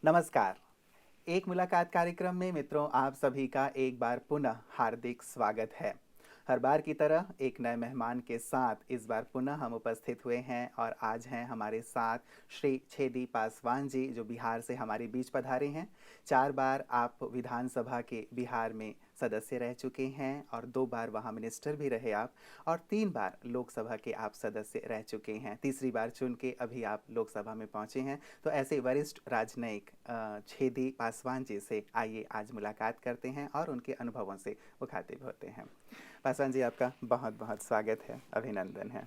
नमस्कार। एक मुलाकात कार्यक्रम में मित्रों आप सभी का एक बार पुनः हार्दिक स्वागत है। हर बार की तरह एक नए मेहमान के साथ इस बार पुनः हम उपस्थित हुए हैं और आज हैं हमारे साथ श्री छेदी पासवान जी जो बिहार से हमारे बीच पधारे हैं। 4 बार आप विधानसभा के बिहार में सदस्य रह चुके हैं और 2 बार वहाँ मिनिस्टर भी रहे आप और 3 बार लोकसभा के आप सदस्य रह चुके हैं। तीसरी बार चुन के अभी आप लोकसभा में पहुँचे हैं। तो ऐसे वरिष्ठ राजनयिक छेदी पासवान जी से आइए आज मुलाकात करते हैं और उनके अनुभवों से मुखातिब होते हैं। पासवान जी आपका बहुत बहुत स्वागत है, अभिनंदन है।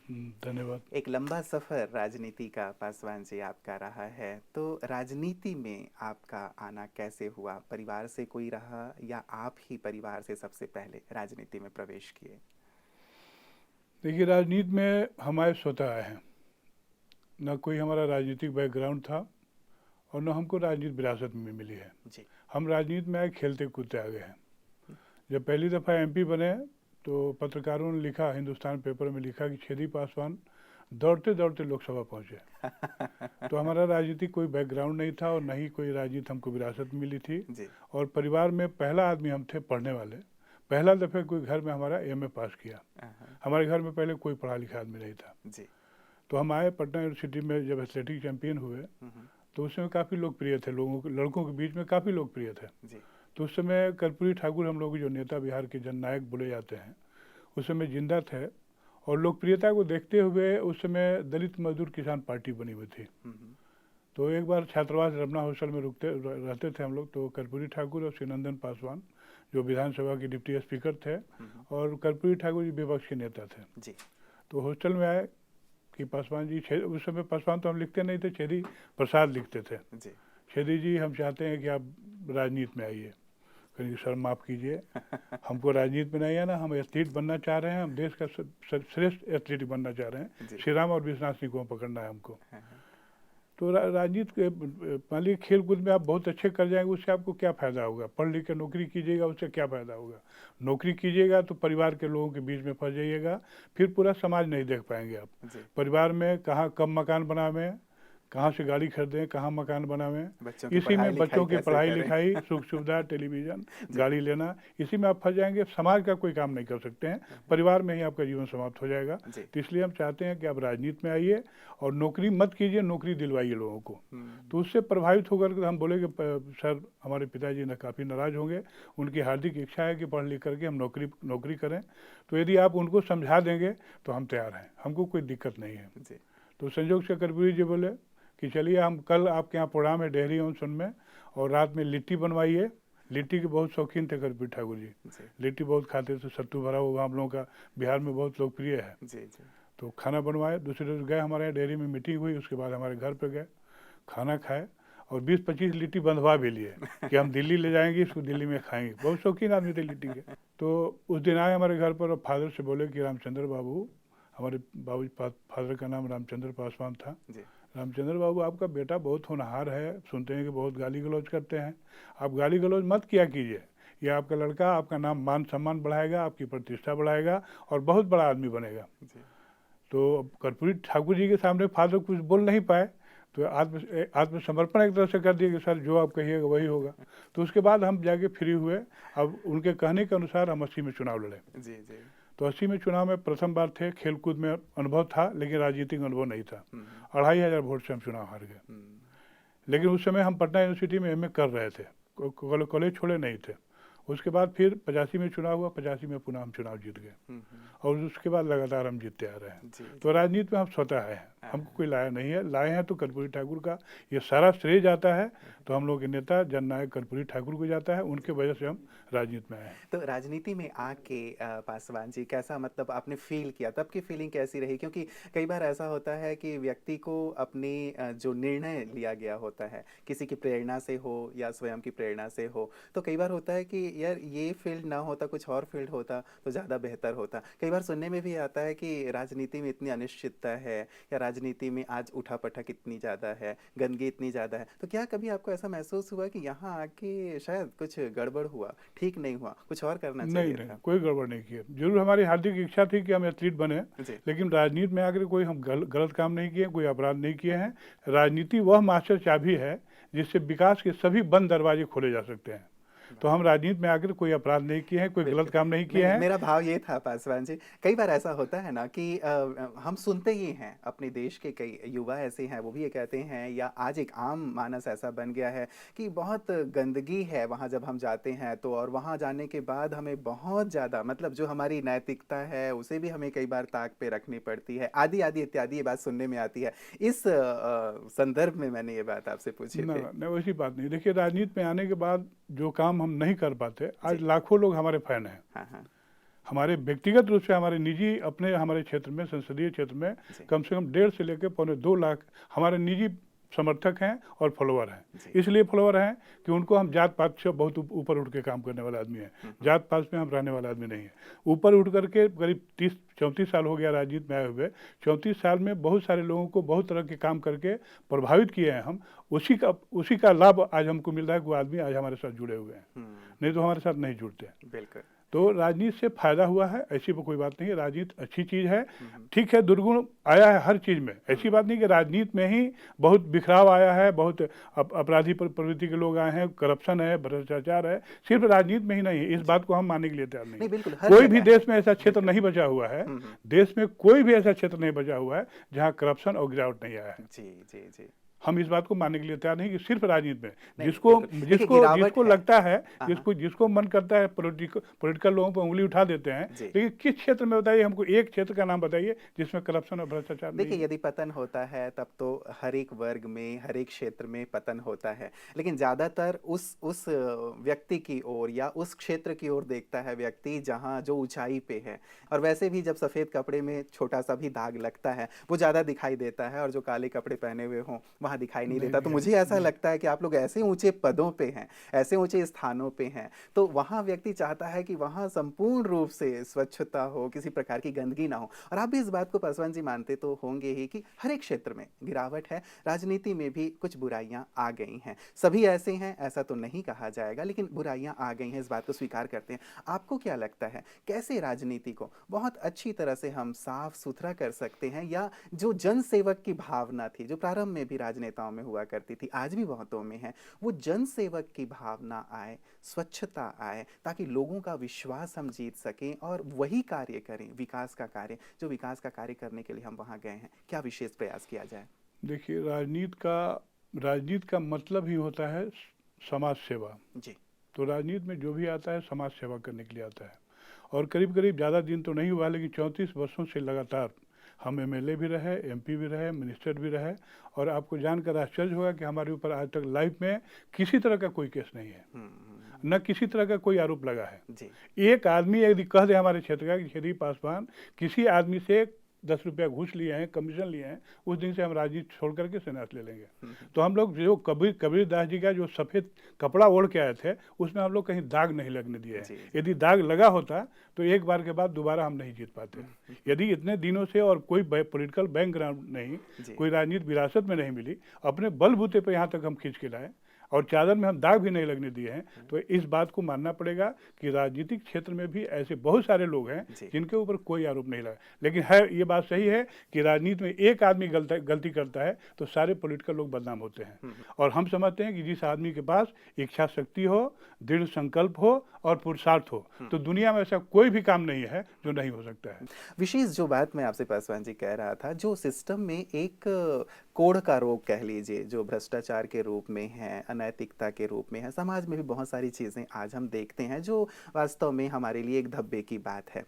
धन्यवाद। एक लंबा सफ़र राजनीति का पासवान जी आपका रहा है, तो राजनीति में आपका आना कैसे हुआ? परिवार से कोई रहा या आप ही परिवार से सबसे पहले राजनीति में प्रवेश किए? देखिए, राजनीति में हमारे स्वतः आए हैं, न कोई हमारा राजनीतिक बैकग्राउंड था और न हमको राजनीति विरासत में मिली है। जी। हम राजनीति में आए खेलते कूदते आ गए हैं। जब पहली दफ़ा एमपी बने तो पत्रकारों ने लिखा, हिंदुस्तान पेपर में लिखा कि छेदी पासवान दौड़ते दौड़ते लोकसभा पहुँचे। तो हमारा राजनीतिक कोई बैकग्राउंड नहीं था और न ही कोई राजनीति हमको विरासत में मिली थी। जी। और परिवार में पहला आदमी हम थे पढ़ने वाले। पहला दफ़े कोई घर में हमारा एमए पास किया। हमारे घर में पहले कोई पढ़ा लिखा आदमी नहीं था। जी। तो हम आए पटना यूनिवर्सिटी में, जब एथलेटिक चैंपियन हुए तो उसमें काफ़ी लोकप्रिय थे, लड़कों के बीच में काफ़ी लोकप्रिय थे। जी। तो उस समय कर्पूरी ठाकुर हम लोग जो नेता बिहार के जननायक बोले जाते हैं उस समय जिंदा थे और लोकप्रियता को देखते हुए उस समय दलित मजदूर किसान पार्टी बनी हुई थी। तो एक बार छात्रावास रमना हॉस्टल में रहते थे हम लोग। तो कर्पूरी ठाकुर और शिवनंदन पासवान जो विधानसभा के डिप्टी स्पीकर थे और कर्पूरी ठाकुर जी विपक्ष के नेता थे। जी। तो हॉस्टल में आए कि पासवान जी, उस समय पासवान तो हम लिखते नहीं थे, छेदी प्रसाद लिखते थे। जी। छेदी जी हम चाहते हैं कि आप राजनीति में आइए। कहीं सर माफ़ कीजिए, हमको राजनीति में नहीं आना, हम एथलीट बनना चाह रहे हैं, हम देश का श्रेष्ठ एथलीट बनना चाह रहे हैं। श्री राम और विश्वनाथ सिंह को पकड़ना है हमको। तो राजनीति के मान लीजिए खेल कूद में आप बहुत अच्छे कर जाएंगे, उससे आपको क्या फ़ायदा होगा? पढ़ लिख के नौकरी कीजिएगा, उससे क्या फ़ायदा होगा? नौकरी कीजिएगा तो परिवार के लोगों के बीच में फंस जाइएगा, फिर पूरा समाज नहीं देख पाएंगे आप। परिवार में कहाँ कब मकान बनावें, कहाँ से गाड़ी खरीदें, कहाँ मकान बनावें, इसी में बच्चों की पढ़ाई लिखाई, सुख सुविधा, टेलीविज़न, गाड़ी लेना, इसी में आप फंस जाएंगे। समाज का कोई काम नहीं कर सकते हैं, परिवार में ही आपका जीवन समाप्त हो जाएगा। तो इसलिए हम चाहते हैं कि आप राजनीति में आइए और नौकरी मत कीजिए, नौकरी दिलवाइए लोगों को। तो उससे प्रभावित होकर हम बोले कि सर हमारे पिताजी ने काफ़ी नाराज़ होंगे, उनकी हार्दिक इच्छा है कि पढ़ लिख करके हम नौकरी करें, तो यदि आप उनको समझा देंगे तो हम तैयार हैं, हमको कोई दिक्कत नहीं है। तो संजोग से कर्पूरी जी बोले कि चलिए हम कल आपके यहाँ प्रोग्राम है डेहरी ऑनसन में और रात में लिट्टी बनवाइए। लिट्टी के बहुत शौकीन थे कर्पूरी ठाकुर जी, लिट्टी बहुत खाते थे, सत्तू भरा हुआ हम लोगों का बिहार में बहुत लोकप्रिय है। तो खाना बनवाए, दूसरे रोज गए हमारे यहाँ डेहरी में मीटिंग हुई, उसके बाद हमारे घर पे गए, खाना खाए और 20-25 लिट्टी बंधवा भी लिए कि हम दिल्ली ले जाएंगे, इसको दिल्ली में खाएंगे। बहुत शौकीन आदमी थे लिट्टी के। तो उस दिन आए हमारे घर पर और फादर से बोले कि रामचंद्र बाबू, हमारे बाबू फादर का नाम रामचंद्र पासवान था, रामचंद्र बाबू आपका बेटा बहुत होनहार है, सुनते हैं कि बहुत गाली गलौज करते हैं, आप गाली गलौज मत किया कीजिए, ये आपका लड़का आपका नाम मान सम्मान बढ़ाएगा, आपकी प्रतिष्ठा बढ़ाएगा और बहुत बड़ा आदमी बनेगा। तो कर्पूरी ठाकुर जी के सामने फादर कुछ बोल नहीं पाए, तो आत्मसमर्पण एक तरह से कर दिया कि सर जो आप कहिएगा वही होगा। तो उसके बाद हम जाके फ्री हुए। अब उनके कहने के अनुसार हम 80 में चुनाव लड़े। तो 80 में चुनाव में प्रथम बार थे, खेलकूद में अनुभव था लेकिन राजनीतिक अनुभव नहीं था। 2500 वोट से हम चुनाव हार गए। लेकिन उस समय हम पटना यूनिवर्सिटी में एमए कर रहे थे, कॉलेज छोड़े नहीं थे। उसके बाद फिर 85 में चुनाव हुआ, 85 में पुनः हम चुनाव जीत गए और उसके बाद लगातार हम जीतते आ रहे हैं। तो राजनीति में हम स्वतः आए हैं, हमको कोई लाया नहीं है, लाए हैं तो कर्पूरी ठाकुर का ये सारा श्रेय जाता है, तो हम लोग के नेता जननायक कर्पूरी ठाकुर को जाता है, उनके वजह से हम राजनीति में आए हैं। तो राजनीति में आके पासवान जी कैसा मतलब आपने फील किया, तब की फीलिंग कैसी रही? क्योंकि कई बार ऐसा होता है कि व्यक्ति को अपनी जो निर्णय लिया गया होता है किसी की प्रेरणा से हो या स्वयं की प्रेरणा से हो, तो कई बार होता है कि यार ये फील्ड ना होता, कुछ और फील्ड होता तो ज़्यादा बेहतर होता। कई बार सुनने में भी आता है कि राजनीति में इतनी अनिश्चितता है या राजनीति में आज उठापटक इतनी ज़्यादा है, गंदगी इतनी ज़्यादा है, तो क्या कभी आपको ऐसा महसूस हुआ कि यहाँ आके शायद कुछ गड़बड़ हुआ, ठीक नहीं हुआ, कुछ और करना चाहिए नहीं, था? कोई गड़बड़ नहीं किया। जरूर हमारी हार्दिक इच्छा थी कि हम एथलीट बने, लेकिन राजनीति में आकर कोई हम गलत काम नहीं किए, कोई अपराध नहीं किए हैं। राजनीति वह मास्टर चाबी है जिससे विकास के सभी बंद दरवाजे खोले जा सकते हैं। तो हम राजनीति में आकर कोई अपराध नहीं किए हैं, कोई गलत काम नहीं किए हैं। मेरा भाव ये था पासवान जी, कई बार ऐसा होता है ना कि हम सुनते ही हैं, अपने देश के कई युवा ऐसे हैं, वो भी ये कहते हैं, या आज एक आम मानस ऐसा बन गया है कि बहुत गंदगी है वहाँ जब हम जाते हैं तो, और वहाँ जाने के बाद हमें बहुत ज़्यादा, मतलब जो हमारी नैतिकता है उसे भी हमें कई बार ताक पे रखनी पड़ती है, आदि आदि इत्यादि ये बात सुनने में आती है। इस संदर्भ में मैंने ये बात आपसे पूछी थी। नहीं, वैसी बात नहीं। देखिए, राजनीति में आने के बाद जो काम हम नहीं कर पाते, आज जी। लाखों लोग हमारे फैन हैं। हाँ हाँ हमारे व्यक्तिगत रूप से, हमारे निजी, अपने हमारे क्षेत्र में, संसदीय क्षेत्र में जी कम से कम 1.5 से लेकर 2.25 लाख हमारे निजी समर्थक हैं और फॉलोअर हैं। जी। इसलिए फॉलोअर हैं कि उनको हम जात पात से बहुत ऊपर उठ के काम करने वाला आदमी है। जात पात में हम रहने वाला आदमी नहीं है। ऊपर उठ करके करीब 30-34 साल हो गया राजनीति में आए हुए। 34 साल में बहुत सारे लोगों को बहुत तरह के काम करके प्रभावित किए हैं हम। उसी का लाभ आज हमको मिल रहा है कि वो आदमी आज हमारे साथ जुड़े हुए हैं, नहीं तो हमारे साथ नहीं जुड़ते। बिल्कुल। तो राजनीति से फायदा हुआ है, ऐसी कोई बात नहीं है। राजनीति अच्छी चीज़ है, ठीक है। दुर्गुण आया है हर चीज़ में, ऐसी बात नहीं कि राजनीति में ही बहुत बिखराव आया है, बहुत अपराधी प्रवृत्ति के लोग आए हैं, करप्शन है, भ्रष्टाचार है। सिर्फ राजनीति में ही नहीं है, इस बात को हम मानने के लिए तैयार नहीं। बिल्कुल, कोई भी देश में ऐसा क्षेत्र नहीं बचा हुआ है, देश में कोई भी ऐसा क्षेत्र नहीं बचा हुआ है जहाँ करप्शन और गिरावट नहीं आया है। जी जी जी। हम इस बात को मानने के लिए तैयार नहीं कि सिर्फ राजनीति में बिल्कुल। जिसको लगता है, जिसको मन करता है पॉलिटिकल लोगों पर उंगली उठा देते हैं। लेकिन किस क्षेत्र में बताइए, हमको एक क्षेत्र का नाम बताइए जिसमें करप्शन और भ्रष्टाचार नहीं है। देखिए, यदि पतन होता है तब तो हर एक वर्ग में, हर एक क्षेत्र में पतन होता है, लेकिन ज़्यादातर उस व्यक्ति की ओर या उस क्षेत्र की ओर देखता है व्यक्ति जहाँ जो ऊंचाई पे है। और वैसे भी जब सफ़ेद कपड़े में छोटा सा भी दाग लगता है वो ज़्यादा दिखाई देता है, और जो काले कपड़े पहने हुए हों वहाँ दिखाई नहीं देता। तो मुझे ऐसा लगता है कि आप लोग ऐसे ऊंचे पदों पे हैं, ऐसे ऊंचे स्थानों पे हैं, तो वहाँ व्यक्ति चाहता है कि वहाँ संपूर्ण रूप से स्वच्छता हो, किसी प्रकार की गंदगी ना हो। और आप भी इस बात को पासवान जी मानते तो होंगे ही कि हर एक क्षेत्र में गिरावट है, राजनीति में भी कुछ बुराइयां आ गई हैं। सभी ऐसे हैं ऐसा तो नहीं कहा जाएगा, लेकिन बुराइयां आ गई हैं, इस बात को स्वीकार करते हैं। आपको क्या लगता है, कैसे राजनीति को बहुत अच्छी तरह से हम साफ सुथरा कर सकते हैं, या जो जन सेवक की भावना थी जो प्रारंभ में भी राजनेताओं में हुआ करती थी, आज भी बहुतों में है, वो जन सेवक की भावना आए, स्वच्छता आए, ताकि लोगों का विश्वास हम जीत सकें और वही कार्य करें, विकास का कार्य, जो विकास का कार्य करने के लिए हम वहाँ गए हैं। क्या विशेष प्रयास किया जाए? देखिए, राजनीति का मतलब ही होता है समाज सेवा जी। तो राजनीति में जो भी आता है समाज सेवा करने के लिए आता है। और करीब करीब ज़्यादा दिन तो नहीं हुआ, लेकिन 34 वर्षों से लगातार हम एमएलए भी रहे, एमपी भी रहे, मिनिस्टर भी रहे। और आपको जानकर आश्चर्य होगा कि हमारे ऊपर आज तक लाइफ में किसी तरह का कोई केस नहीं है, न किसी तरह का कोई आरोप लगा है। जी। एक आदमी यदि कह दे हमारे क्षेत्र का कि श्री पासवान किसी आदमी से 10 रुपया घूस लिए हैं, कमीशन लिए हैं, उस दिन से हम राजनीति छोड़ करके संन्यास ले लेंगे। तो हम लोग जो कबीरदास जी का जो सफ़ेद कपड़ा ओढ़ के आए थे उसमें हम लोग कहीं दाग नहीं लगने दिए हैं। यदि दाग लगा होता तो एक बार के बाद दोबारा हम नहीं जीत पाते। यदि इतने दिनों से और कोई पॉलिटिकल बैकग्राउंड नहीं, कोई राजनीति विरासत में नहीं मिली, अपने बलबूते पर यहाँ तक हम खींच के लाए और चादर में हम दाग भी नहीं लगने दिए हैं, तो इस बात को मानना पड़ेगा कि राजनीतिक क्षेत्र में भी ऐसे बहुत सारे लोग हैं जिनके ऊपर कोई आरोप नहीं लगा। लेकिन है ये बात सही है कि राजनीति में एक आदमी गलती करता है तो सारे पॉलिटिकल लोग बदनाम होते हैं। और हम समझते हैं कि जिस आदमी के पास इच्छा शक्ति हो, दृढ़ संकल्प हो और पुरुषार्थ हो, तो दुनिया में ऐसा कोई भी काम नहीं है जो नहीं हो सकता है। विशेष जो बात मैं आपसे पासवान जी कह रहा था, जो सिस्टम में एक कोढ़ का रोग कह लीजिए, जो भ्रष्टाचार के रूप में है, अनैतिकता के रूप में है, समाज में भी बहुत सारी चीज़ें आज हम देखते हैं जो वास्तव में हमारे लिए एक धब्बे की बात है।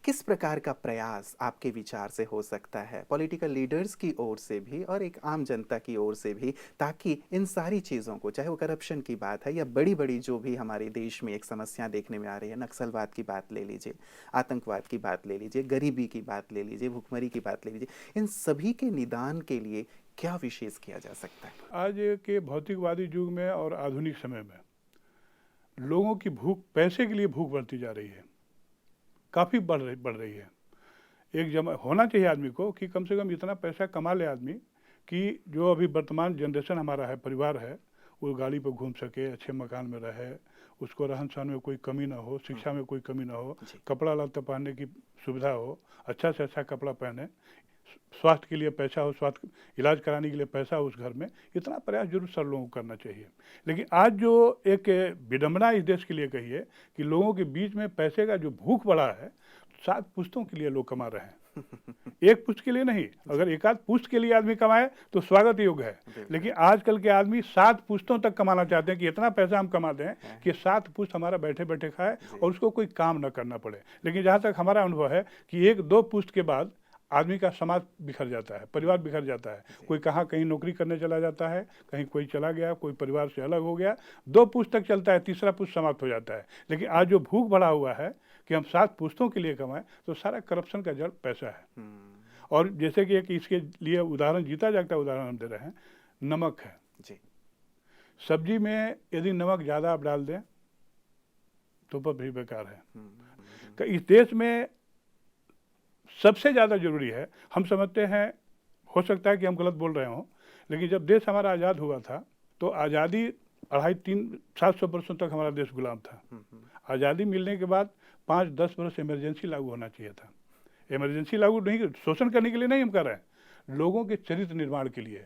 किस प्रकार का प्रयास आपके विचार से हो सकता है पॉलिटिकल लीडर्स की ओर से भी और एक आम जनता की ओर से भी, ताकि इन सारी चीज़ों को, चाहे वो करप्शन की बात है या बड़ी बड़ी जो भी हमारे देश में एक समस्या देखने में आ रही है, नक्सलवाद की बात ले लीजिए, आतंकवाद की बात ले लीजिए, गरीबी की बात ले लीजिए, भुखमरी की बात ले लीजिए, इन सभी के निदान के लिए क्या विशेष किया जा सकता है? आज के भौतिकवादी युग में और आधुनिक समय में लोगों की भूख, पैसे के लिए भूख बढ़ती जा रही है, काफ़ी बढ़ रही है। एक जमा होना चाहिए आदमी को कि कम से कम इतना पैसा कमा ले आदमी कि जो अभी वर्तमान जनरेशन हमारा है, परिवार है, वो गाड़ी पर घूम सके, अच्छे मकान में रहे, उसको रहन सहन में कोई कमी ना हो, शिक्षा में कोई कमी ना हो, कपड़ा लत्ता पहनने की सुविधा हो, अच्छा से अच्छा कपड़ा पहने। स्वास्थ्य के लिए पैसा हो, स्वास्थ्य इलाज कराने के लिए पैसा हो उस घर में, इतना प्रयास जरूर सर लोगों को करना चाहिए। लेकिन आज जो एक विडंबना इस देश के लिए कही है कि लोगों के बीच में पैसे का जो भूख बढ़ा है, 7 पुश्तों के लिए लोग कमा रहे हैं, एक पुश्त के लिए नहीं। अगर एक आध पुश्त के लिए आदमी कमाए तो स्वागत योग्य है, लेकिन आजकल के आदमी 7 पुश्तों तक कमाना चाहते हैं कि इतना पैसा हम कमा दें कि 7 पुश्त हमारा बैठे बैठे खाए और उसको कोई काम न करना पड़े। लेकिन जहाँ तक हमारा अनुभव है कि 1-2 पुश्त के बाद आदमी का समाज बिखर जाता है, परिवार बिखर जाता है। कोई कहाँ कहीं नौकरी करने चला जाता है, कहीं कोई चला गया, कोई परिवार से अलग हो गया, 2 पुश्त तक चलता है, तीसरा पुश्त समाप्त हो जाता है। लेकिन आज जो भूख बढ़ा हुआ है कि हम 7 पुश्तों के लिए कमाएं, तो सारा करप्शन का जड़ पैसा है। और जैसे कि एक इसके लिए उदाहरण, जीता जागता उदाहरण हम दे रहे हैं, नमक है जी। सब्जी में यदि नमक ज़्यादा आप डाल दें तो भी बेकार है। इस देश में सबसे ज़्यादा जरूरी है, हम समझते हैं, हो सकता है कि हम गलत बोल रहे हों, लेकिन जब देश हमारा आज़ाद हुआ था तो आज़ादी 250-300-700 वर्षों तक हमारा देश गुलाम था। आज़ादी मिलने के बाद 5-10 वर्ष इमरजेंसी लागू होना चाहिए था। इमरजेंसी लागू नहीं, शोषण करने के लिए नहीं हम कर रहे हैं, लोगों के चरित्र निर्माण के लिए,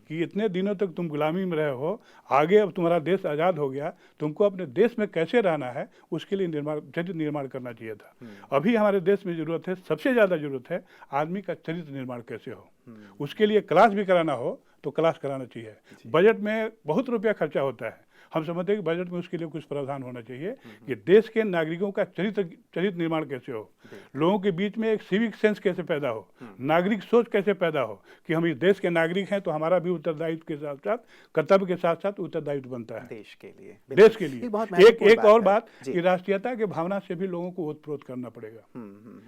कि इतने दिनों तक तुम गुलामी में रहे हो, आगे अब तुम्हारा देश आज़ाद हो गया, तुमको अपने देश में कैसे रहना है उसके लिए चरित्र निर्माण करना चाहिए था। अभी हमारे देश में ज़रूरत है, सबसे ज़्यादा ज़रूरत है आदमी का चरित्र निर्माण कैसे हो, उसके लिए क्लास भी कराना हो तो क्लास कराना चाहिए। बजट में बहुत रुपया खर्चा होता है, हम समझते हैं कि बजट में उसके लिए कुछ प्रावधान होना चाहिए कि देश के नागरिकों का चरित्र निर्माण कैसे हो, लोगों के बीच में एक सिविक सेंस कैसे पैदा हो, नागरिक सोच कैसे पैदा हो कि हम इस देश के नागरिक हैं तो हमारा भी उत्तरदायित्व के साथ साथ, कर्तव्य के साथ साथ उत्तरदायित्व बनता है देश के लिए। एक और बात कि राष्ट्रीयता के भावना से भी लोगों को ओतप्रोत करना पड़ेगा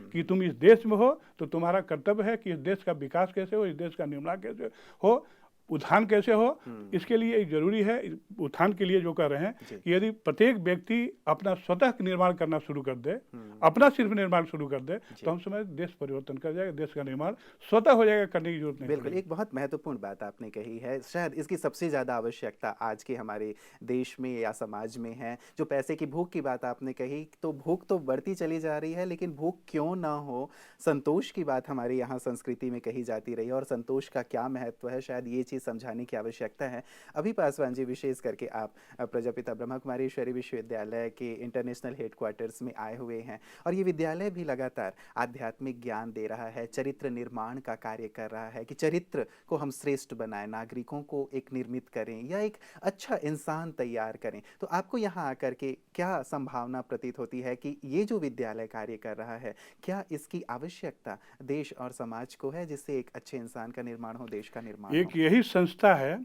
कि तुम इस देश में हो तो तुम्हारा कर्तव्य है कि इस देश का विकास कैसे हो, इस देश का निर्माण कैसे हो, उत्थान कैसे हो। इसके लिए एक जरूरी है, उत्थान के लिए जो कर रहे हैं कि यदि प्रत्येक व्यक्ति अपना स्वतः निर्माण करना शुरू कर दे, अपना सिर्फ निर्माण शुरू कर दे, तो हम समझ देश परिवर्तन कर जाएगा, देश का निर्माण स्वतः हो जाएगा, करने की जरूरत नहीं। बिल्कुल, एक बहुत महत्वपूर्ण बात आपने कही है, शायद इसकी सबसे ज़्यादा आवश्यकता आज के हमारे देश में या समाज में है। जो पैसे की भूख की बात आपने कही, तो भूख तो बढ़ती चली जा रही है, लेकिन भूख क्यों ना हो, संतोष की बात हमारे यहाँ संस्कृति में कही जाती रही है, और संतोष का क्या महत्व है, शायद ये चीज़ समझाने की आवश्यकता है। अभी पासवान जी, विशेष करके आप प्रजापिता ब्रह्मा कुमारी ईश्वरी विश्वविद्यालय के इंटरनेशनल हेडक्वार्टर्स में आए हुए हैं, और ये विद्यालय भी लगातार आध्यात्मिक ज्ञान दे रहा है, चरित्र निर्माण का कार्य कर रहा है कि चरित्र को हम श्रेष्ठ बनाएं, नागरिकों को एक निर्मित करें या एक अच्छा इंसान तैयार करें। तो आपको यहाँ आकर के क्या संभावना प्रतीत होती है कि ये जो विद्यालय कार्य कर रहा है, क्या इसकी आवश्यकता देश और समाज को है, जिससे एक अच्छे इंसान का निर्माण हो, देश का निर्माण एक यही संस्था है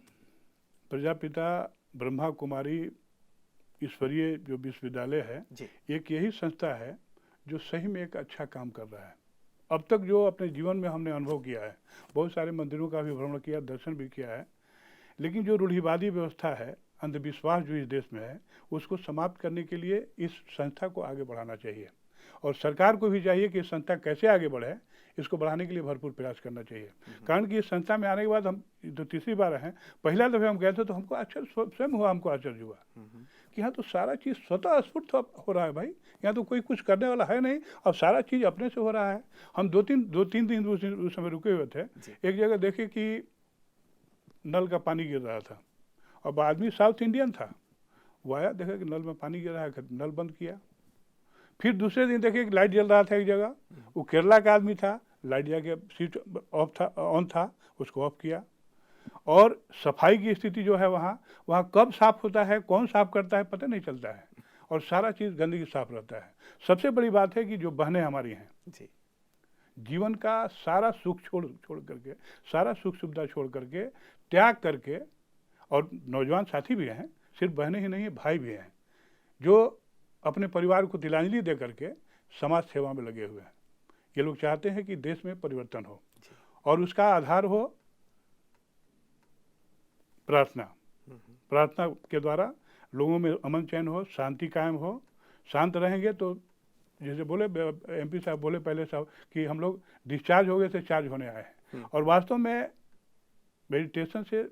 प्रजापिता ब्रह्मा कुमारी ईश्वरीय जो विश्वविद्यालय है, एक यही संस्था है जो सही में एक अच्छा काम कर रहा है। अब तक जो अपने जीवन में हमने अनुभव किया है, बहुत सारे मंदिरों का भी भ्रमण किया, दर्शन भी किया है, लेकिन जो रूढ़िवादी व्यवस्था है, अंधविश्वास जो इस देश में है, उसको समाप्त करने के लिए इस संस्था को आगे बढ़ाना चाहिए, और सरकार को भी चाहिए कि संस्था कैसे आगे बढ़े, इसको बढ़ाने के लिए भरपूर प्रयास करना चाहिए। कारण कि इस संस्था में आने के बाद हम तो तीसरी बार हैं, पहला दफे हम गए थे तो हमको आश्चर्य स्वयं हुआ, हमको आश्चर्य हुआ कि यहाँ तो सारा चीज़ स्वतः स्फूर्त हो रहा है भाई, यहाँ तो कोई कुछ करने वाला है नहीं, अब सारा चीज़ अपने से हो रहा है। हम दो तीन दिन उस समय रुके हुए थे, एक जगह देखे कि नल का पानी गिर रहा था, अब आदमी साउथ इंडियन था, वो आया, देखा कि नल में पानी गिर रहा है, नल बंद किया। फिर दूसरे दिन देखे कि लाइट जल रहा था एक जगह, वो केरला का आदमी था, लाइट जाके स्विच ऑन था, उसको ऑफ किया। और सफाई की स्थिति जो है वहाँ कब साफ होता है, कौन साफ करता है, पता नहीं चलता है, और सारा चीज़ गंदगी साफ रहता है। सबसे बड़ी बात है कि जो बहनें हमारी हैं जी, जीवन का सारा सुख छोड़ करके, सारा सुख सुविधा छोड़ करके, त्याग करके, और नौजवान साथी भी हैं, सिर्फ बहनें ही नहीं हैं, भाई भी हैं, जो अपने परिवार को तिलांजलि दे करके समाज सेवा में लगे हुए हैं। ये लोग चाहते हैं कि देश में परिवर्तन हो, और उसका आधार हो प्रार्थना के द्वारा लोगों में अमन चैन हो, शांति कायम हो। शांत रहेंगे तो जैसे बोले एमपी साहब बोले पहले साहब कि हम लोग डिस्चार्ज हो गए थे, चार्ज होने आए हैं, और वास्तव में मेडिटेशन से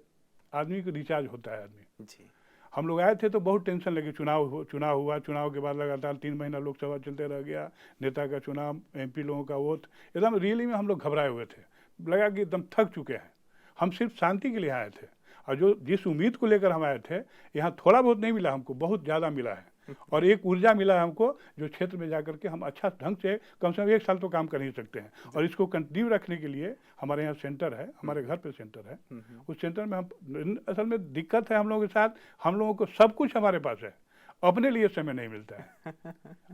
आदमी को रिचार्ज होता है आदमी जी। हम लोग आए थे तो बहुत टेंशन लगी, चुनाव हुआ, चुनाव के बाद लगातार 3 महीना लोकसभा चलते रह गया, नेता का चुनाव, एमपी लोगों का वोट, एकदम रियली में हम लोग घबराए हुए थे। लगा कि एकदम थक चुके हैं। हम सिर्फ शांति के लिए आए थे, और जो जिस उम्मीद को लेकर हम आए थे, यहाँ थोड़ा बहुत नहीं मिला हमको, बहुत ज़्यादा मिला है। और एक ऊर्जा मिला है हमको, जो क्षेत्र में जाकर के हम अच्छा ढंग से कम से कम 1 साल तो काम कर ही सकते हैं। और इसको कंटिन्यू रखने के लिए हमारे यहाँ सेंटर है, हमारे घर पे सेंटर है। उस सेंटर में हम, असल में दिक्कत है हम लोगों के साथ, हम लोगों को सब कुछ हमारे पास है, अपने लिए समय नहीं मिलता है।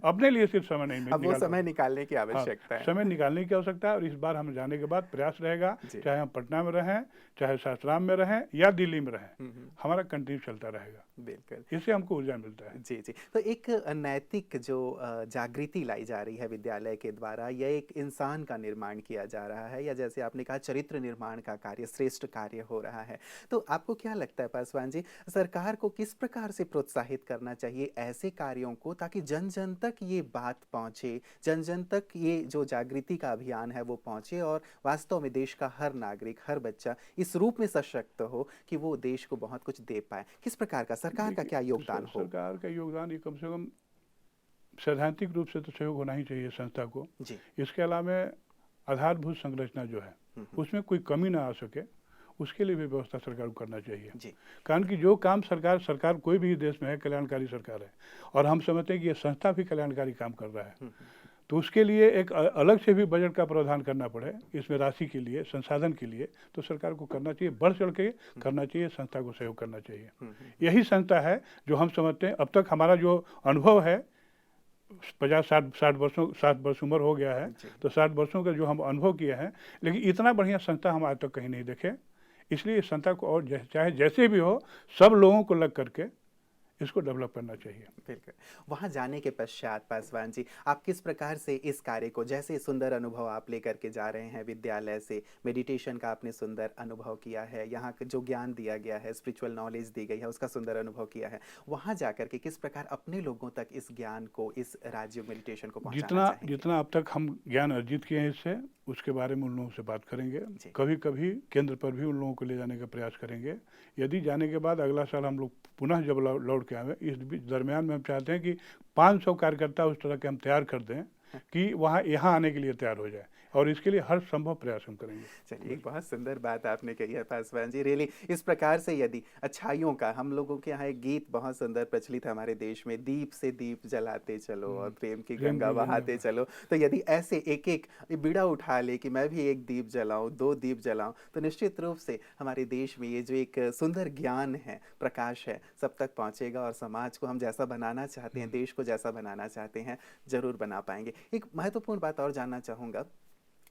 अपने लिए सिर्फ समय नहीं मिलता, अब वो समय निकालने की आवश्यकता है। समय निकालने की आवश्यकता है। और इस बार हम जाने के बाद प्रयास रहेगा, चाहे हम पटना में रहें, चाहे सासाराम में रहें या दिल्ली में रहें, हमारा कंटिन्यू चलता रहेगा। बिल्कुल, इससे हमको ऊर्जा मिलता है। जी जी। तो एक नैतिक जो जागृति लाई जा रही है विद्यालय के द्वारा, या एक इंसान का निर्माण किया जा रहा है, या जैसे आपने कहा चरित्र निर्माण का कार्य, श्रेष्ठ कार्य हो रहा है, तो आपको क्या लगता है पासवान जी, सरकार को किस प्रकार से प्रोत्साहित करना चाहिए ऐसे कार्यों को, ताकि जन जन तक ये बात पहुंचे, जन जन तक ये जो जागृति का अभियान है वो पहुंचे, और वास्तव में देश का हर नागरिक, हर बच्चा इस रूप में सशक्त हो कि वो देश को बहुत कुछ दे पाए? किस प्रकार का सरकार का क्या योगदान हो? सरकार का योगदान ये कम से कम सैद्धांतिक रूप से तो सहयोग होना ही चाहिए संस्था को जी। इसके अलावा आधारभूत संरचना जो है उसमें कोई कमी ना आ सके, उसके लिए भी व्यवस्था सरकार को करना चाहिए जी। कारण कि जो काम सरकार कोई भी देश में है, कल्याणकारी सरकार है, और हम समझते हैं कि ये संस्था भी कल्याणकारी काम कर रहा है, तो उसके लिए एक अलग से भी बजट का प्रावधान करना पड़े, इसमें राशि के लिए, संसाधन के लिए, तो सरकार को करना चाहिए, बढ़ चढ़ के करना चाहिए, संस्था को सहयोग करना चाहिए। यही संस्था है जो हम समझते हैं, अब तक हमारा जो अनुभव है 50-60 वर्ष उम्र हो गया है, तो 60 वर्षों का जो हम अनुभव किए हैं, लेकिन इतना बढ़िया संस्था हम आज तक कहीं नहीं देखे। इसलिए इस संस्था को और चाहे जैसे भी हो, सब लोगों को लग करके इसको डेवलप करना चाहिए। बिल्कुल। वहाँ जाने के पश्चात पासवान जी, आप किस प्रकार से इस कार्य को, जैसे सुंदर अनुभव आप लेकर के जा रहे हैं विद्यालय से, मेडिटेशन का आपने सुंदर अनुभव किया है, यहाँ जो ज्ञान दिया गया है, स्पिरिचुअल नॉलेज दी गई है, उसका सुंदर अनुभव किया है, वहाँ जाकर के किस प्रकार अपने लोगों तक इस ज्ञान को, इस राज्य मेडिटेशन को पहुँचाना चाहेंगे? जितना अब तक हम ज्ञान अर्जित किए हैं इससे, उसके बारे में उन लोगों से बात करेंगे। कभी कभी केंद्र पर भी उन लोगों को ले जाने का प्रयास करेंगे। यदि जाने के बाद अगला साल हम लोग पुनः जब लौट के आए, इस दरमियान में हम चाहते हैं कि 500 कार्यकर्ता उस तरह के हम तैयार कर दें कि वहाँ यहाँ आने के लिए तैयार हो जाए, और इसके लिए हर संभव प्रयास हम करेंगे। चलिए, एक बहुत सुंदर बात आपने कही है पासवान जी। रियली इस प्रकार से यदि अच्छाइयों का, हम लोगों के यहाँ एक गीत बहुत सुंदर प्रचलित है हमारे देश में, दीप से दीप जलाते चलो और प्रेम की गंगा बहाते चलो, तो यदि ऐसे एक एक बीड़ा उठा ले कि मैं भी एक दीप जलाऊं, 2 दीप जलाऊं, तो निश्चित रूप से हमारे देश में ये जो एक सुंदर ज्ञान है, प्रकाश है, सब तक पहुँचेगा, और समाज को हम जैसा बनाना चाहते हैं, देश को जैसा बनाना चाहते हैं, जरूर बना पाएंगे। एक महत्वपूर्ण बात और जानना चाहूँगा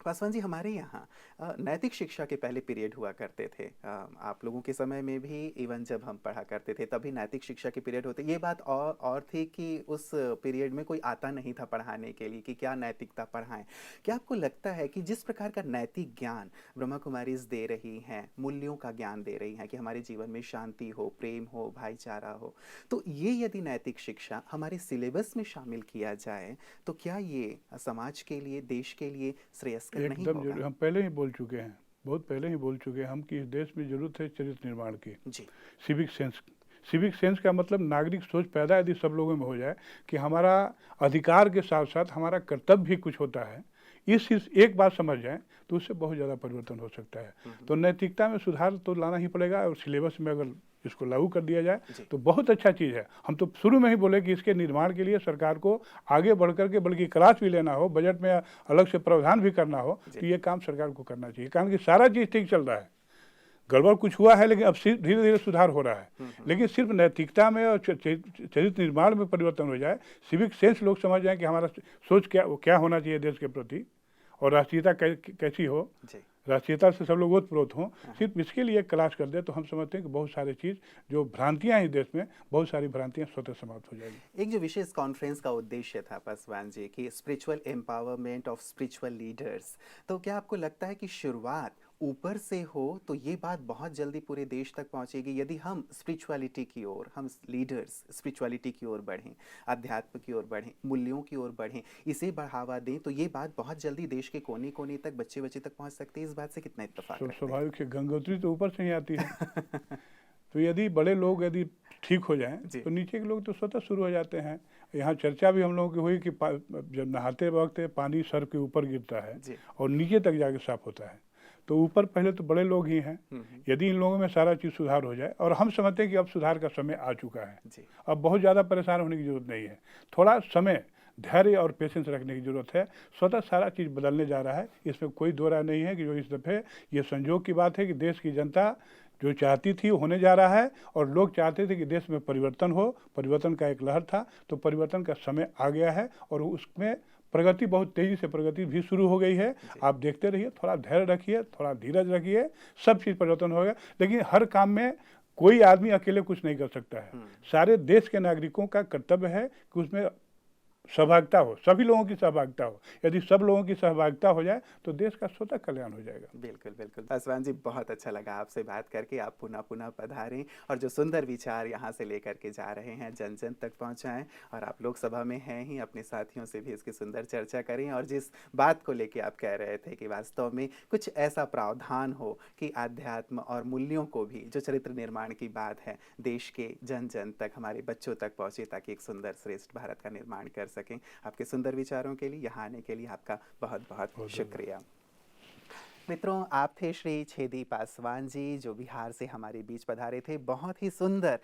पासवान जी, हमारे यहाँ नैतिक शिक्षा के पहले पीरियड हुआ करते थे, आप लोगों के समय में भी, इवन जब हम पढ़ा करते थे तभी नैतिक शिक्षा के पीरियड होते। ये बात और थी कि उस पीरियड में कोई आता नहीं था पढ़ाने के लिए कि क्या नैतिकता पढ़ाएं। क्या आपको लगता है कि जिस प्रकार का नैतिक ज्ञान ब्रह्मा कुमारीज दे रही हैं, मूल्यों का ज्ञान दे रही हैं कि हमारे जीवन में शांति हो, प्रेम हो, भाईचारा हो, तो ये यदि नैतिक शिक्षा हमारे सिलेबस में शामिल किया जाए तो क्या ये समाज के लिए, देश के लिए श्रेयस्कर नहीं एकदम होगा? जरूर। हम पहले ही बोल चुके हैं, बहुत पहले ही बोल चुके हैं हम कि इस देश में जरूरत है चरित्र निर्माण की, जी। सिविक सेंस का मतलब नागरिक सोच पैदा यदि सब लोगों में हो जाए कि हमारा अधिकार के साथ साथ हमारा कर्तव्य भी कुछ होता है, इस एक बात समझ जाए तो उससे बहुत ज़्यादा परिवर्तन हो सकता है। तो नैतिकता में सुधार तो लाना ही पड़ेगा, और सिलेबस में अगर इसको लागू कर दिया जाए तो बहुत अच्छा चीज़ है। हम तो शुरू में ही बोले कि इसके निर्माण के लिए सरकार को आगे बढ़ करके बल्कि क्लास भी लेना हो, बजट में अलग से प्रावधान भी करना हो, तो ये काम सरकार को करना चाहिए, कारण कि सारा चीज़ ठीक चल रहा है, गड़बड़ कुछ हुआ है लेकिन अब धीरे धीरे सुधार हो रहा है। लेकिन सिर्फ नैतिकता में और चरित्र निर्माण में परिवर्तन हो जाए, सिविक सेंस लोग समझ जाए कि हमारा सोच क्या होना चाहिए देश के प्रति, और राष्ट्रीयता कैसी हो, राष्ट्रीयता से सब लोग ओतप्रोत हों, सिर्फ इसके लिए क्लास कर दे तो हम समझते हैं कि बहुत सारी चीज़ जो भ्रांतियां हैं देश में, बहुत सारी भ्रांतियां स्वतः समाप्त हो जाएगी। एक जो विशेष कॉन्फ्रेंस का उद्देश्य था पासवान जी कि spiritual empowerment of spiritual leaders, तो क्या आपको लगता है कि शुरुआत ऊपर से हो तो ये बात बहुत जल्दी पूरे देश तक पहुंचेगी? यदि हम स्पिरिचुअलिटी की ओर, हम लीडर्स स्पिरिचुअलिटी की ओर बढ़ें, अध्यात्म की ओर बढ़ें, मूल्यों की ओर बढ़ें, इसे बढ़ावा दें, तो ये बात बहुत जल्दी देश के कोने कोने तक, बच्चे बच्चे तक पहुंच सकती है। इस बात से कितना इत्तेफाक रखते हैं? स्वाभाविक है, गंगोत्री तो ऊपर से ही आती है तो यदि बड़े लोग यदि ठीक हो जाएं तो नीचे के लोग तो स्वतः शुरू हो जाते हैं। यहाँ चर्चा भी हम लोगों की हुई कि जब नहाते वक्त पानी सर के ऊपर गिरता है और नीचे तक जाके साफ होता है, तो ऊपर पहले तो बड़े लोग ही हैं। यदि इन लोगों में सारा चीज़ सुधार हो जाए, और हम समझते हैं कि अब सुधार का समय आ चुका है, अब बहुत ज़्यादा परेशान होने की जरूरत नहीं है, थोड़ा समय, धैर्य और पेशेंस रखने की जरूरत है। स्वतः सारा चीज़ बदलने जा रहा है, इसमें कोई दो राय नहीं है कि जो इस दफ़े ये संयोग की बात है कि देश की जनता जो चाहती थी होने जा रहा है, और लोग चाहते थे कि देश में परिवर्तन हो, परिवर्तन का एक लहर था, तो परिवर्तन का समय आ गया है और उसमें प्रगति, बहुत तेज़ी से प्रगति भी शुरू हो गई है। आप देखते रहिए, थोड़ा धैर्य रखिए, थोड़ा धीरज रखिए, सब चीज़ परिवर्तन होगा। लेकिन हर काम में कोई आदमी अकेले कुछ नहीं कर सकता है, सारे देश के नागरिकों का कर्तव्य है कि उसमें सहभागिता हो, सभी लोगों की सहभागिता हो। यदि सब लोगों की सहभागिता हो जाए तो देश का स्वतः कल्याण हो जाएगा। बिल्कुल बिल्कुल पासवान जी, बहुत अच्छा लगा आपसे बात करके। आप पुनः पुनः पधारें और जो सुंदर विचार यहाँ से लेकर के जा रहे हैं जन जन तक पहुँचाएं, और आप लोकसभा में हैं ही, अपने साथियों से भी इसकी सुंदर चर्चा करें। और जिस बात को लेके आप कह रहे थे कि वास्तव में कुछ ऐसा प्रावधान हो कि आध्यात्म और मूल्यों को भी, जो चरित्र निर्माण की बात है, देश के जन जन तक, हमारे बच्चों तक पहुँचे, ताकि एक सुंदर श्रेष्ठ भारत का निर्माण कर सकें। आपके सुंदर विचारों के लिए, यहाँ आने के लिए आपका बहुत बहुत शुक्रिया। मित्रों, आप थे श्री छेदी पासवान जी, जो बिहार से हमारे बीच पधारे थे। बहुत ही सुंदर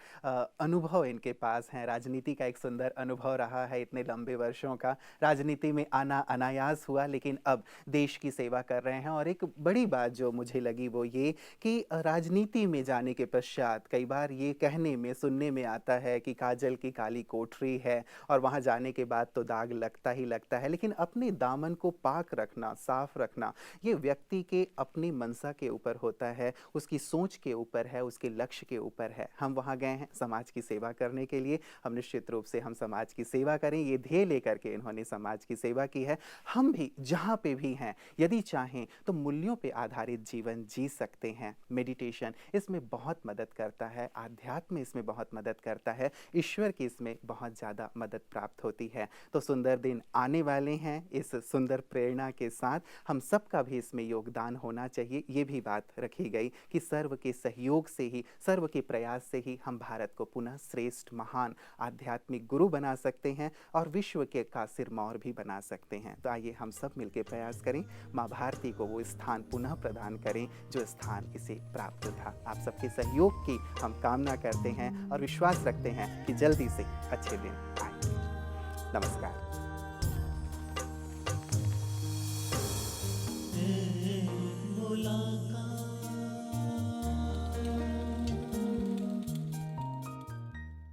अनुभव इनके पास हैं, राजनीति का एक सुंदर अनुभव रहा है, इतने लंबे वर्षों का राजनीति में आना अनायास हुआ, लेकिन अब देश की सेवा कर रहे हैं। और एक बड़ी बात जो मुझे लगी वो ये कि राजनीति में जाने के पश्चात कई बार ये कहने में, सुनने में आता है कि काजल की काली कोठरी है और वहाँ जाने के बाद तो दाग लगता ही लगता है, लेकिन अपने दामन को पाक रखना, साफ रखना, ये व्यक्ति के अपनी मनसा के ऊपर होता है, उसकी सोच के ऊपर है, उसके लक्ष्य के ऊपर है। हम वहाँ गए हैं समाज की सेवा करने के लिए, हम निश्चित रूप से हम समाज की सेवा करें, ये ध्येय लेकर के इन्होंने समाज की सेवा की है। हम भी जहाँ पे भी हैं, यदि चाहें तो मूल्यों पे आधारित जीवन जी सकते हैं। मेडिटेशन इसमें बहुत मदद करता है, आध्यात्म इसमें बहुत मदद करता है, ईश्वर की इसमें बहुत ज़्यादा मदद प्राप्त होती है। तो सुंदर दिन आने वाले हैं, इस सुंदर प्रेरणा के साथ हम सबका भी इसमें योगदान होना चाहिए। ये भी बात रखी गई कि सर्व के सहयोग से ही, सर्व के प्रयास से ही हम भारत को पुनः श्रेष्ठ महान आध्यात्मिक गुरु बना सकते हैं और विश्व के का सिरमौर भी बना सकते हैं। तो आइए हम सब मिलकर प्रयास करें, माँ भारती को वो स्थान पुनः प्रदान करें जो स्थान इसे प्राप्त था। आप सबके सहयोग की हम कामना करते हैं और विश्वास रखते हैं कि जल्दी से अच्छे दिन आएंगे। नमस्कार।